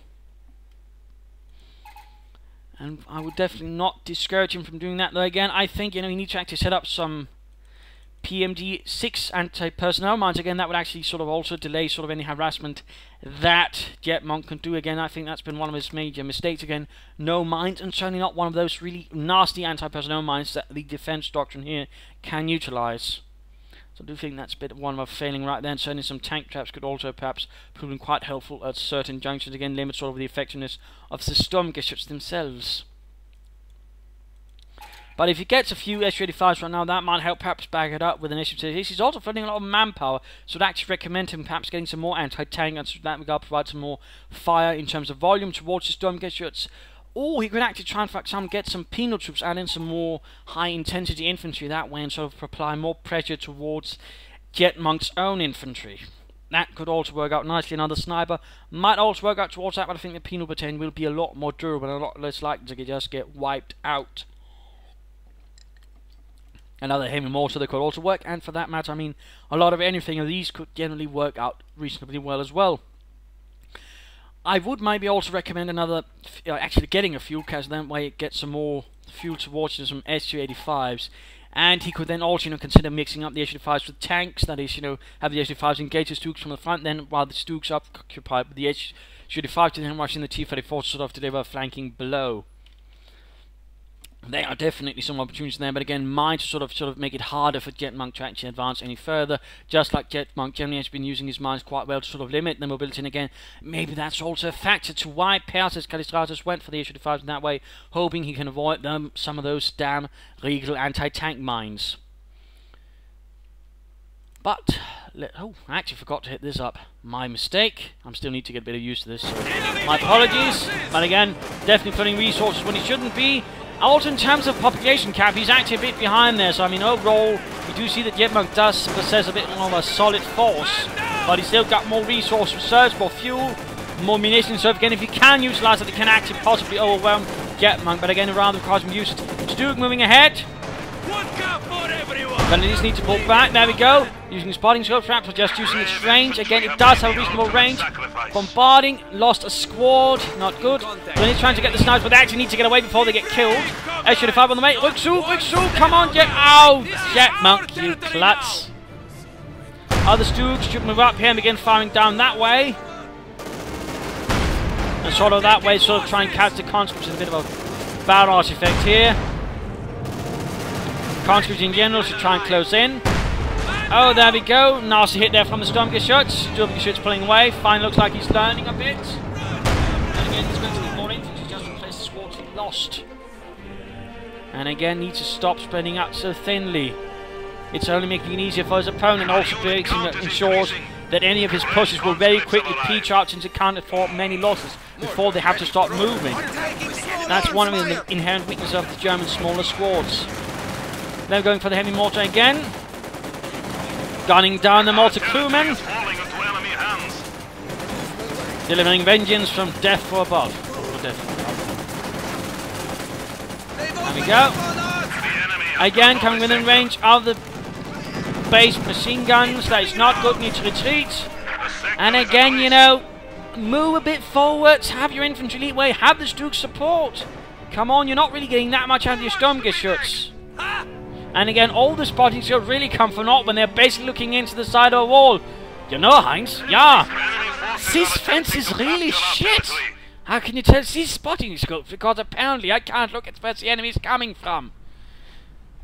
Speaker 1: And I would definitely not discourage him from doing that, though again I think, you know, he needs to actually set up some PMD-6 anti-personnel mines. Again, that would actually sort of also delay sort of any harassment that Jetmonk can do. Again, I think that's been one of his major mistakes. Again, no mines, and certainly not one of those really nasty anti-personnel mines that the defense doctrine here can utilize. So I do think that's a bit one of a failing right there, and certainly some tank traps could also perhaps prove quite helpful at certain junctions. Again, limit sort of the effectiveness of the skirmishes themselves. But if he gets a few S-35s right now, that might help perhaps back it up with initiative. He's also flooding a lot of manpower, so I'd actually recommend him perhaps getting some more anti-tank, and so in that regard provide some more fire in terms of volume towards the skirmishes. Or he could actually try and, for example, get some penal troops, add in some more high-intensity infantry that way, and sort of apply more pressure towards Jetmonk's own infantry. That could also work out nicely. Another sniper might also work out towards that, but I think the penal battalion will be a lot more durable and a lot less likely to just get wiped out. Another heavy mortar that could also work, and for that matter, I mean, a lot of anything of these could generally work out reasonably well as well. I would maybe also recommend another, actually getting a fuel cache, that way it gets some more fuel towards some Su-85s, and he could then also, you know, consider mixing up the Su-85s with tanks, that is, you know, have the Su-85s engage the Stooks from the front, then while the Stooks are occupied with the Su-85 to then rushing the T-34 sort of to deliver flanking below. There are definitely some opportunities there, but again, mine to sort of make it harder for Jetmonk to actually advance any further. Just like Jetmonk generally has been using his mines quite well to sort of limit the mobility. And again, maybe that's also a factor to why Perseus Callistratos went for the Su-35s in that way, hoping he can avoid some of those damn Regal anti-tank mines. But oh, I actually forgot to hit this up. My mistake. I still need to get a bit of use to this. So my apologies. But again, definitely putting resources when he shouldn't be. Also, in terms of population cap, he's actually a bit behind there. So, I mean, overall, you do see that Jetmonk does possess a bit more of a solid force. But he's still got more resource reserves, more fuel, more munitions. So, again, if he can utilize it, he can actually possibly overwhelm Jetmonk. But again, around the requires use. Stook moving ahead.
Speaker 3: One cup for everyone.
Speaker 1: Gonna just need to pull back. There we go. Using spotting scope traps or just using its range. Again, it does have a reasonable range. Bombarding. Lost a squad. Not good. Then he's trying to get the snipers, but they actually need to get away before they get killed. S-35 on the way. Wixu, come on, Jet. Oh, Jetmonk, you klutz. Other Stooks should move up here and begin firing down that way. And sort of that way, sort of try and catch the conscripts in a bit of a barrage effect here. Conscripts in general should try and close in. Oh, there we go. Nasty hit there from the skirmishes. Skirmishes pulling away. Fine, looks like he's learning a bit. And again, he's going to get more infantry just to replace the squads he lost. And again, needs to stop spreading out so thinly. It's only making it easier for his opponent. Also ensures that any of his pushes will very quickly peach out into counter for many losses before they have to start moving. That's one of the inherent weaknesses of the German smaller squads. They're going for the heavy mortar again. Gunning down the mortar crewmen. Delivering vengeance from death for above. There we go. Again, coming within range of the base machine guns. That is not good. Need to retreat. And again, you know, move a bit forwards. Have your infantry lead way. Have the Stuke's support. Come on, you're not really getting that much out of your skirmishes. And again, all the spotting skills really come from naught when they're basically looking into the side of a wall. You know, Heinz? Yeah. This fence is really shit. How can you tell these spotting scopes? Because apparently I can't look at where the enemy is coming from.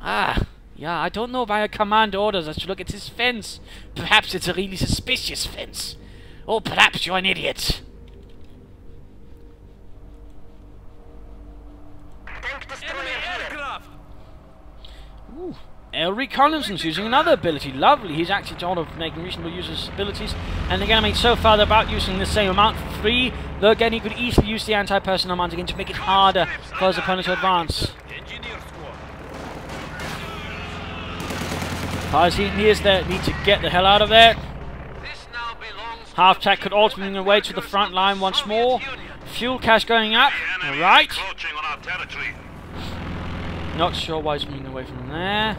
Speaker 1: Ah, yeah, I don't know why a command orders us to look at this fence. Perhaps it's a really suspicious fence. Or perhaps you're an idiot. Ooh. Reconnaissance using another ability. Lovely. He's actually sort of making reasonable use of his abilities. And again, I mean, so far they're about using the same amount for free. Though again, he could easily use the anti-personnel amount again to make it harder for his opponent to advance. Engineers there need to get the hell out of there. Half-tack could also move away to the front line once more. Fuel cache going up. Alright. Not sure why he's moving away from there.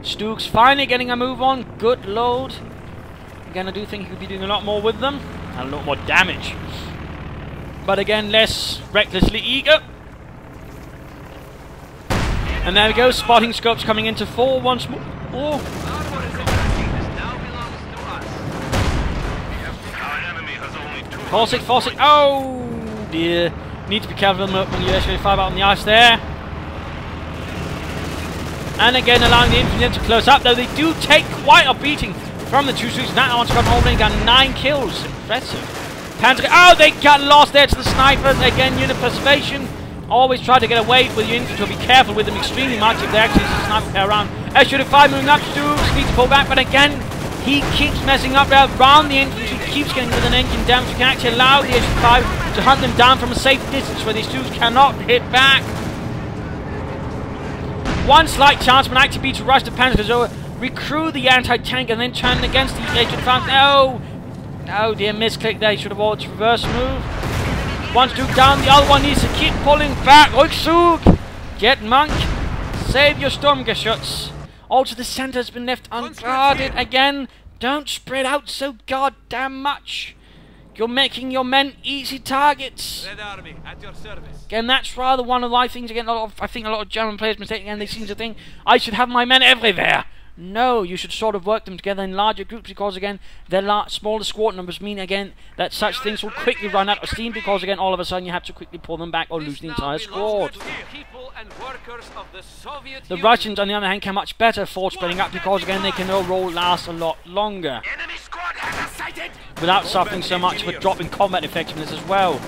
Speaker 1: Stuke's finally getting a move on. Good load. Again, I do think he could be doing a lot more with them. And a lot more damage. But again, less recklessly eager. And there we go. Spotting scopes coming into 4 once more. Oh. Force it. Oh dear. Need to be careful when you actually fire out on the ice there. And again, allowing the infantry to close up, though they do take quite a beating from the two Swedes. That one's got holding, got 9 kills. Impressive. Panzer. Oh, they got lost there to the snipers. Again, unit preservation. Always try to get away with your infantry. Be careful with them extremely much if they actually snipe around. SU-5 moving up. Stukes needs to pull back, but again, he keeps messing up there around the infantry. Keeps getting with an engine damage. You can actually allow the SU-5 to hunt them down from a safe distance where these Stukes cannot hit back. One slight chance would actually be to rush the Panzer, recruit the anti-tank and then turn against the SU-5. No! Oh dear, misclick there. He should have ordered reverse move. One Stuke down, the other one needs to keep pulling back. Rückzug! Jetmonk, save your skirmishes. Also, the center has been left unguarded again. Don't spread out so goddamn much. You're making your men easy targets.
Speaker 3: Red Army at your service.
Speaker 1: Again, that's rather one of my things. Again, I think a lot of German players mistake. Again, they seem to think I should have my men everywhere. No, you should sort of work them together in larger groups because, again, their smaller squad numbers mean, again, that such things will quickly run out of steam because, again, all of a sudden you have to quickly pull them back or lose the entire squad. The Russians, on the other hand, can much better afford spreading up because, again, they can overall last a lot longer without suffering so much of a drop in combat effectiveness as well.
Speaker 2: The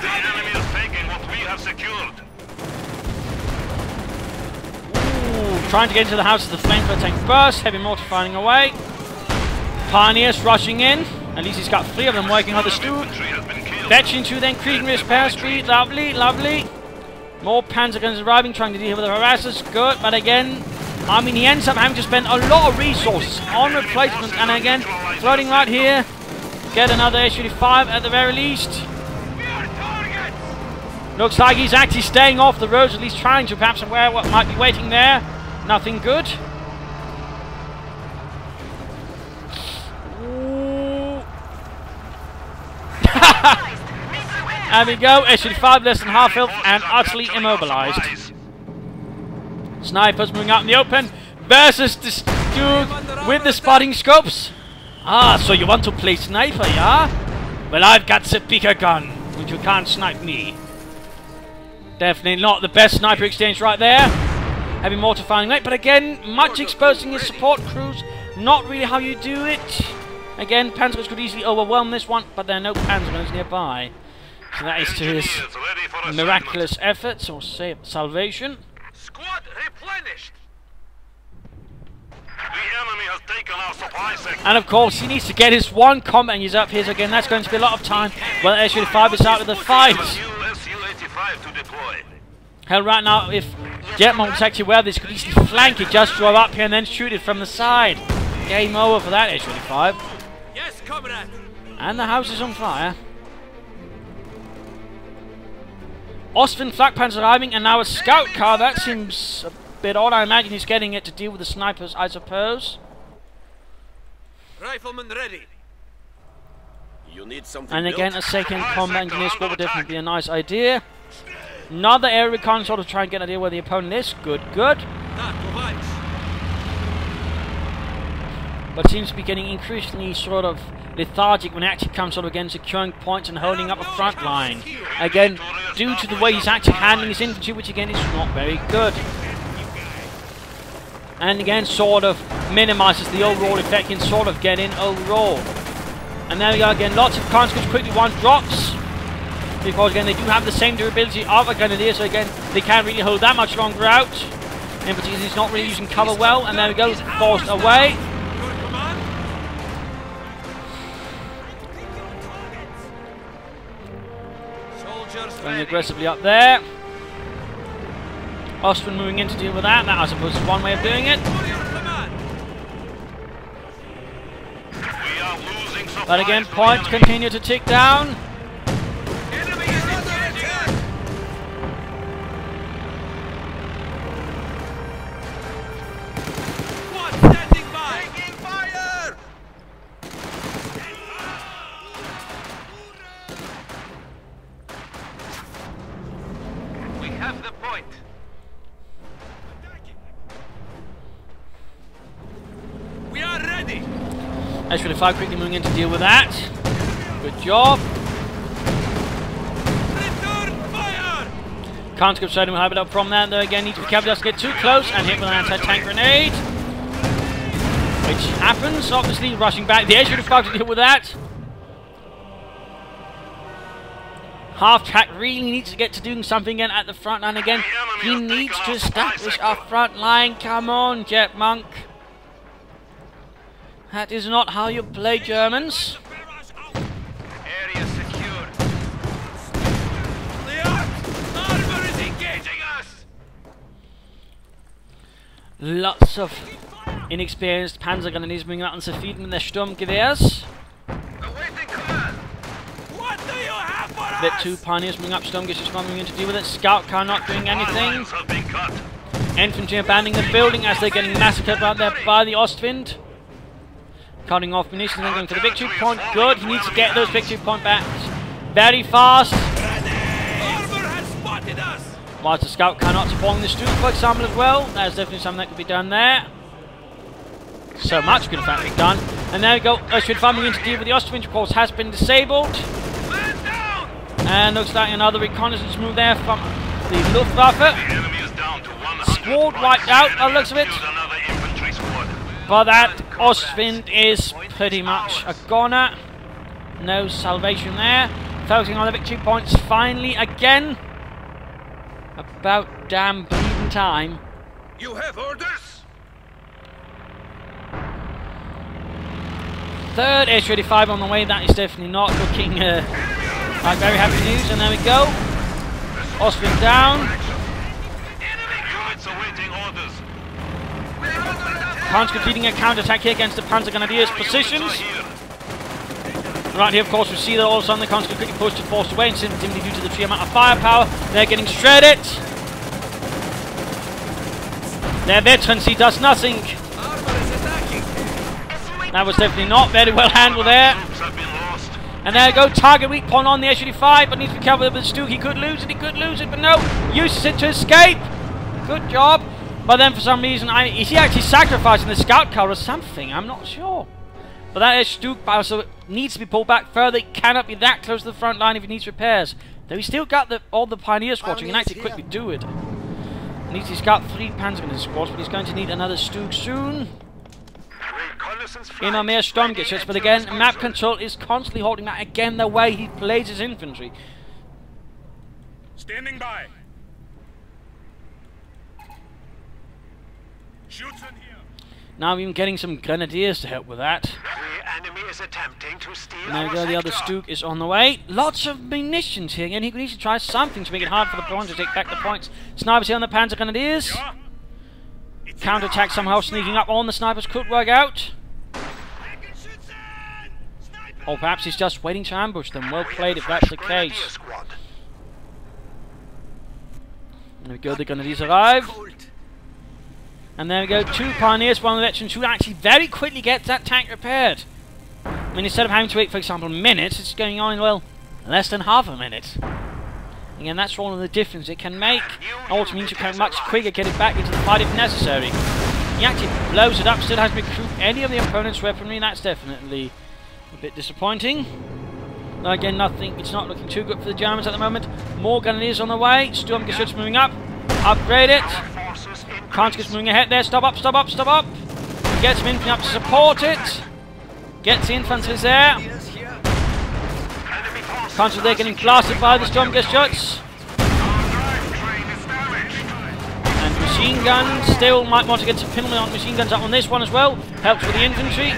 Speaker 2: enemy is taking what we have secured.
Speaker 1: Trying to get into the house of the flamethrower tank first. Heavy mortar firing away. Pioneers rushing in. At least he's got 3 of them working on the Stuke. Fetching to then increasing his power speed. Lovely, lovely. More panzer guns arriving, trying to deal with the harassers. Good, but again, I mean, he ends up having to spend a lot of resources on replacement. And again, floating right here. Get another SU-5 at the very least. Looks like he's actually staying off the roads, at least trying to, perhaps aware what might be waiting there. Nothing good. There we go. SU-5 less than half health and utterly immobilized. Snipers moving out in the open versus the Stuke with the spotting scopes. Ah, so you want to play sniper, yeah? Well, I've got the bigger gun, but you can't snipe me. Definitely not the best sniper exchange right there. Heavy mortar firing rate, but again, much exposing his support crews. Not really how you do it. Again, Panzergunners could easily overwhelm this one, but there are no Panzergunners nearby. So that is to his miraculous efforts, or salvation.
Speaker 3: Squad replenished.
Speaker 2: The enemy has taken our supply sector.
Speaker 1: And of course, he needs to get his one combat engine up here, so again, that's going to be a lot of time. Well, Su-85 is out of the fight.
Speaker 2: Su-85 to deploy.
Speaker 1: Hell, right now, if Jetmonk was actually aware of this, could easily flank it, just drive up here and then shoot it from the side. Game over for that Su-85.
Speaker 3: Yes, comrade.
Speaker 1: And the house is on fire. Ostwind flak panzer arriving, and now a scout car. That seems a bit odd. I imagine he's getting it to deal with the snipers, I suppose.
Speaker 3: Rifleman ready.
Speaker 2: You need something
Speaker 1: And again,
Speaker 2: built?
Speaker 1: a second
Speaker 2: Supply
Speaker 1: combat
Speaker 2: sector
Speaker 1: engineer squad would
Speaker 2: under
Speaker 1: definitely
Speaker 2: attack.
Speaker 1: be a nice idea. Another air recon sort of try and get an idea where the opponent is. Good, good. But seems to be getting increasingly sort of lethargic when it actually comes sort of again securing points and holding up a front line. Again, due to the way he's actually handling his infantry, which again is not very good. And again, sort of minimises the overall effect and sort of get in overall. And there we go again, lots of conscripts, quickly one drops. Because again, they do have the same durability of a grenadier, so again, they can't really hold that much longer out. And particularly he's not really using cover well, and there we go, forced away. Going aggressively up there. Ostwind moving in to deal with that. That, I suppose, is one way of doing it. But again, points continue to tick down. Su-85 quickly moving in to deal with that. Good job. Conscript starting to have it up from that, though again needs to be careful, just get too close and hit with an anti-tank grenade. Which happens, obviously rushing back. The Su-85 to deal with that. Half-track really needs to get to doing something again at the front line again. He needs to establish a front line. Come on, Jetmonk. That is not how you play, Germans.
Speaker 3: Area secured. The armor is engaging us.
Speaker 1: Lots of inexperienced Panzergrenadiers moving out on Safiden with their Sturmgewehrs.
Speaker 3: Awaiting command. What do you have for us?
Speaker 1: Bit two pioneers moving up, Sturmgewehrs just moving in to deal with it. Scout car not doing anything. Infantry abandoning the building as they're getting massacred out there by the Ostwind. Cutting off munitions and then going for the victory point. Good, he needs to get those victory point back very fast.
Speaker 3: Armor has spotted us.
Speaker 1: Whilst the scout cannot supporting the Stu, for example, as well. There's definitely something that could be done there. So much could in fact be done. And there we go, Su-85 moving to deal with the Ostwind, of course, has been disabled. And looks like another reconnaissance move there from the Luftwaffe. Squad wiped out, by the looks of it. But that Ostwind is pretty much a goner. No salvation there. Focusing on the victory points finally again. About damn bleeding time.
Speaker 3: You have orders?
Speaker 1: Third Su-85 on the way. That is definitely not looking like very happy news. And there we go. Ostwind down. Conscript leading a counter-attack here against the Panzergrenadiers' positions. Right here, of course, we see that all of a sudden the Conscript quickly pushed and forced away, and simply due to the sheer amount of firepower, they're getting shredded. Their veterancy does nothing. That was definitely not very well handled there. And there we go, target weak point on the Su-85, but needs to be careful with the Stu. He could lose it, but no, uses it to escape. Good job. But then for some reason, is he actually sacrificing the scout car or something? I'm not sure. But that is Stuke power, so it needs to be pulled back further. It cannot be that close to the front line if he needs repairs. Though he's still got all the Pioneer squads, so he can actually quickly do it. He's got 3 Panzer squads, but he's going to need another Stuke soon. In our mere Sturmgeschütz, but again, map control is constantly holding that again the way he plays his infantry.
Speaker 3: Standing by. Shoots in here.
Speaker 1: Now I'm even getting some Grenadiers to help with that.
Speaker 2: The enemy is attempting to steal
Speaker 1: And there we
Speaker 2: our
Speaker 1: go, the other
Speaker 2: sector.
Speaker 1: Stuke is on the way. Lots of munitions here, and he needs to try something to make it hard for the Prawns to take back the points. Snipers here on the Panzer Grenadiers. Counterattack somehow sneaking up on the snipers could work out. Or perhaps he's just waiting to ambush them. Well played if that's the case. There we go, the Grenadiers arrive. And there we go, 2 Pioneers, 1 veteran who actually very quickly gets that tank repaired. I mean, instead of having to wait, for example, minutes, it's going on in, well, less than half a minute. Again, that's all of the difference it can make. Also means you can much quicker get it back into the fight if necessary. He actually blows it up, still hasn't recruited any of the opponent's weaponry, and that's definitely a bit disappointing. Now again, it's not looking too good for the Germans at the moment. More Grenadiers on the way, Sturmgeschütz moving up. Upgrade it. Panzer's moving ahead there. Stop up, stop up, stop up. Get some infantry up to support it. Gets the infantry there. Panzer there getting blasted by the Sturmgeschütz. And machine guns still might want to get some pinwheel on machine guns up on this one as well. Helps with the infantry.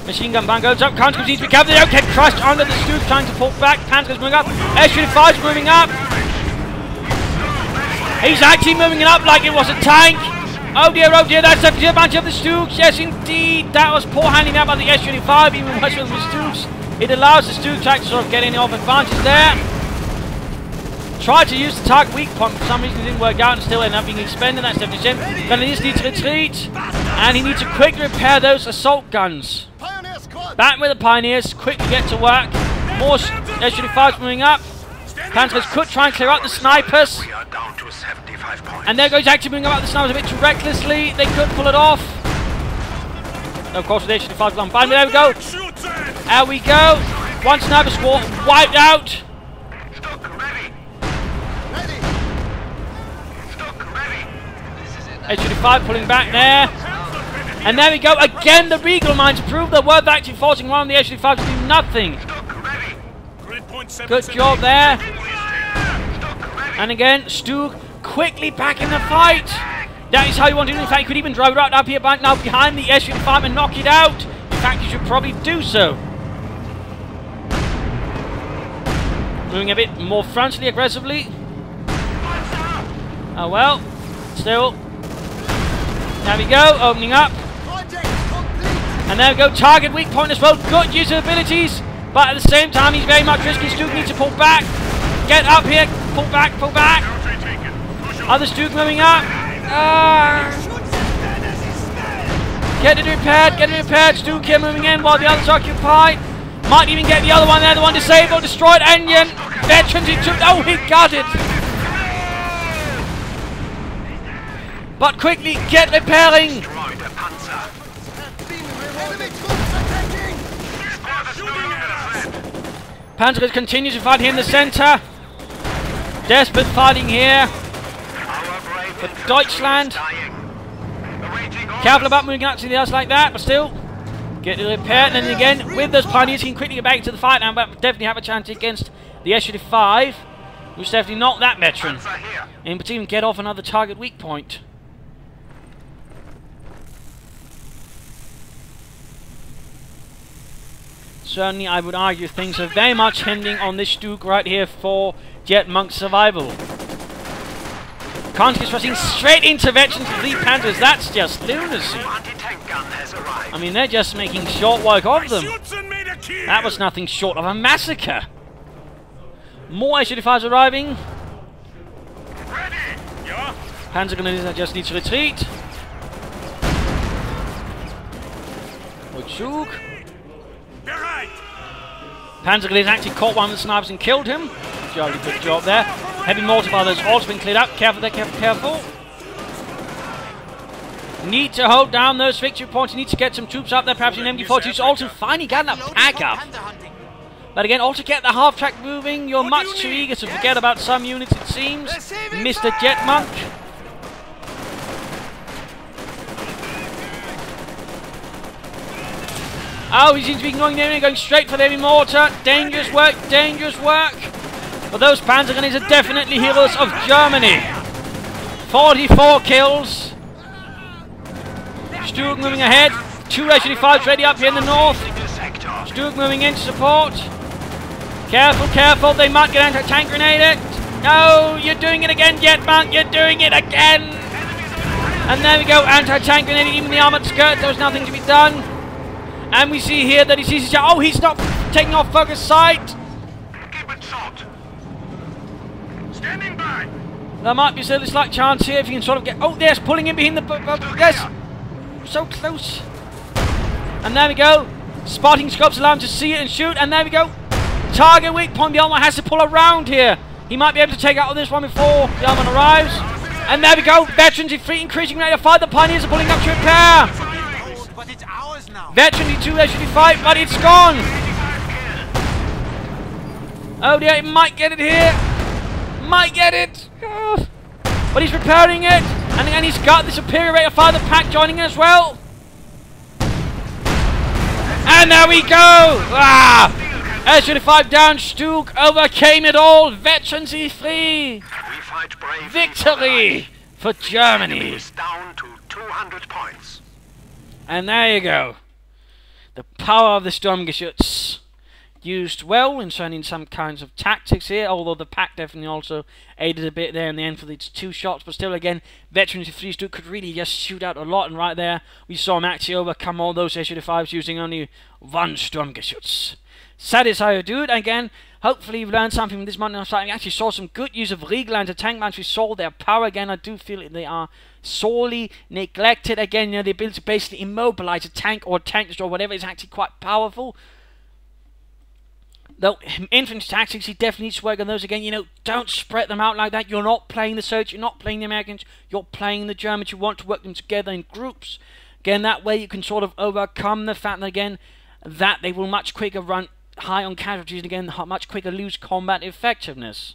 Speaker 1: Machine gun ban goes up. Panzer needs to be careful. They don't get crushed under the Stuke trying to pull back. Panzer's moving up. S-35's moving up. He's actually moving it up like it was a tank. Oh dear, that's the advantage of the Stukes. Yes, indeed. That was poor handling out by the S-35, even worse with the Stukes. It allows the Stuke to sort of get any off advantage there. Tried to use the target weak point, for some reason it didn't work out and still ended up being expended. That's definitely him. Grenadiers need to retreat. And he needs to quickly repair those assault guns. Back with the Pioneers, quickly get to work. More S-35s moving up. Panzers could try and clear out the snipers.
Speaker 2: We are down to 75 points.
Speaker 1: And there goes actually moving about the snipers a bit too recklessly. They could pull it off. No, of course, with the H-35 gone by. There we go. There we go. 1 sniper squad wiped out.
Speaker 2: Stuck ready. Stuck ready.
Speaker 1: H-35 pulling back there. And there we go. Again, the Regal mines prove they're worth actually forcing one of the H-35 to do nothing.
Speaker 2: Stuck ready.
Speaker 1: Good job there. And again, Stuke quickly back in the fight. That is how you want to do it. In fact, you could even drive it right up here back now behind the S-35 and knock it out. In fact, you should probably do so. Moving a bit more frontally, aggressively. Oh well. Still. There we go, opening up. And there we go, target weak point as well. Good use of abilities. But at the same time, he's very much risky. Stuke needs to pull back. Get up here. Pull back, pull back. Other Stuke moving up. Get it repaired. Stuke here moving in while the others occupied. Might even get the other one there. The one disabled. Destroyed engine. Veterans, he took. Oh, he got it. But quickly, get repairing. Panzer continues to fight here in the centre. Desperate fighting here for Deutschland. Careful about moving up to the others like that, but still get it repaired. And then again, with those Pioneers, he can quickly get back into the fight now, but definitely have a chance against the S-35, who's definitely not that veteran. And but even get off another target weak point. Certainly, I would argue things are very much hinging on this Stuke right here for Jetmonk's survival. Konski's rushing straight into veterans of the Panthers. That's just lunacy. I mean, they're just making short work of them. That was nothing short of a massacre. More S-35s arriving. Panzer Grenadiers just need to retreat. Stuke. Panzer Grenadiers actually caught one of the snipers and killed him. Jolly good job there. Heavy mortar fire has also been cleared up. Careful there, careful. need to hold down those victory points. You need to get some troops up there, perhaps in MD42s. Also, finally got that pack up. But again, also get the half-track moving. You're much too eager to forget about some units, it seems. Mr. Jetmonk. Oh, he seems to be ignoring the enemy, going straight for the heavy mortar. Dangerous work, dangerous work. But those Panzer gunners are definitely heroes of Germany. 44 kills. Stug moving ahead. 2 SU-5s ready up here in the north. Stug moving in to support. Careful, careful, they might get anti-tank grenaded. No, you're doing it again, Jetmonk, you're doing it again. And there we go, anti-tank grenade, even the armoured skirt, there was nothing to be done. And we see here that he sees his... Oh, he's not taking off focus sight.
Speaker 2: Keep it short. Standing by.
Speaker 1: There might be still a slight chance here if you can sort of get... Oh, yes, pulling in behind the... Yes, so close. And there we go. Spotting scopes allow him to see it and shoot, and there we go. Target weak point, the Alman has to pull around here. He might be able to take out this one before the Alman arrives. And there we go, veterans in 3 increasing rate of fire. The pioneers are pulling up to repair.
Speaker 3: But it's ours now.
Speaker 1: Veteran in 2 SU-5, but it's gone. Oh dear, it might get it here. Might get it. Oh. But he's repairing it. And again, he's got the superior rate of fire. The pack joining as well. And there we go. Ah! SU-5 down, Stug overcame it all. Veterans E3. Victory for Germany.
Speaker 2: Is down to 200 points.
Speaker 1: And there you go. The power of the Sturmgeschütz used well in turning some kinds of tactics here, although the pack definitely also aided a bit there in the end for these 2 shots, but still again, Veterans E3 Stug could really just shoot out a lot, and right there we saw him actually overcome all those SU-5s using only 1 Sturmgeschütz. Sad is how you do it. Again, hopefully you've learned something from this Mountain of Fighting. We actually saw some good use of Riegel anti-tank mines. We saw their power again. I do feel they are sorely neglected. Again, you know, the ability to basically immobilize a tank or a tank destroyer, whatever, is actually quite powerful. Though, infantry tactics, he definitely needs to work on those again. You know, don't spread them out like that. You're not playing the Soviets, you're not playing the Americans, you're playing the Germans. You want to work them together in groups. Again, that way you can sort of overcome the fact that, again, that they will much quicker run high on casualties, and again, much quicker lose combat effectiveness.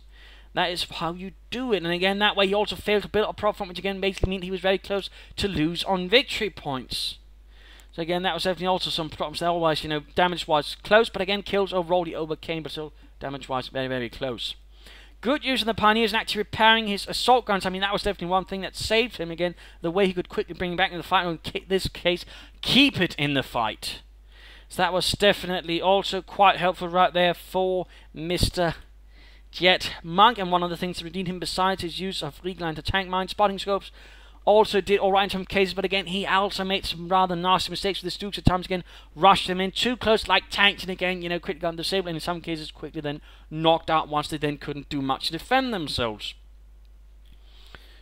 Speaker 1: That is how you do it. And again, that way he also failed to build up a prop front, which again basically means he was very close to lose on victory points. So again, that was definitely also some problems there. Otherwise, you know, damage-wise close, but again, kills overall he overcame, but still damage-wise very, very close. Good use of the Pioneers and actually repairing his assault guns. I mean, that was definitely one thing that saved him. Again, the way he could quickly bring him back into the fight, and in this case, keep it in the fight. So that was definitely also quite helpful right there for Mr. Jetmonk. And one of the things that redeemed him, besides his use of Riegel anti-tank mine spotting scopes, also did alright in some cases, but again, he also made some rather nasty mistakes with the Stugs at times. Again, rushed them in too close like tanks, and again, you know, quickly got disabled, and in some cases quickly then knocked out once they then couldn't do much to defend themselves.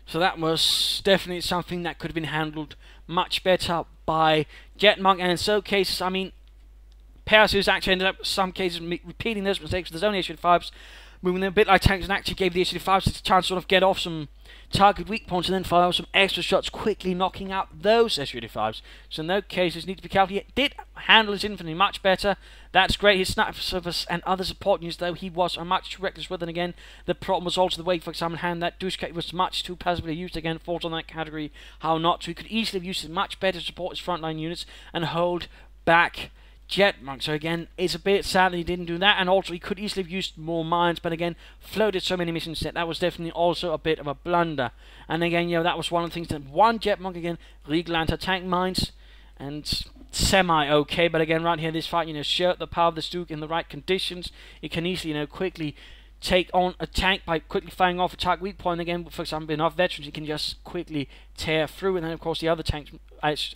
Speaker 1: So that was definitely something that could have been handled much better by Jetmonk, and in some cases, I mean, Perseus actually ended up, in some cases, repeating those mistakes with his own SU-5s, moving them a bit like tanks, and actually gave the SU-5s a chance to sort of get off some target weak points and then fire some extra shots, quickly knocking out those SU-5s. So in those cases, need to be careful. He did handle his infantry much better. That's great. His sniper service and other support units, though, he was much too reckless with. And again, the problem was also the way, for example, hand that Duschke was much too passively used. Again, falls on that category. How not? So he could easily have used it much better to support his frontline units and hold back Jetmonk. So again, it's a bit sad that he didn't do that, and also he could easily have used more mines, but again, floated so many missions that was definitely also a bit of a blunder. And again, you know, that was one of the things that won Jetmonk. Again, Riegel anti-tank mines, and semi-okay, but again, right here, this fight, you know, showed the power of the Stug in the right conditions. It can easily, you know, quickly take on a tank by quickly firing off a target weak point. Again, for example, enough veterans, you can just quickly tear through, and then of course the other tanks,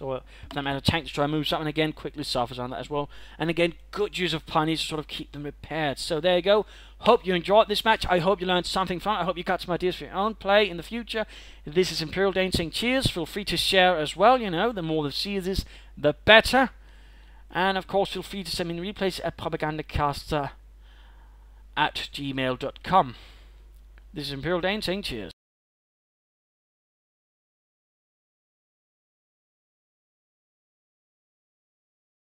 Speaker 1: or for that matter, tank destroyer moves up and again quickly suffers on that as well. And again, good use of pioneers to sort of keep them repaired. So there you go. Hope you enjoyed this match. I hope you learned something from it. I hope you got some ideas for your own play in the future. This is Imperial Dane saying cheers. Feel free to share as well. You know, the more the series is, the better. And of course, feel free to send me replays at Propagandacast at gmail.com. This is Imperial Dane saying cheers.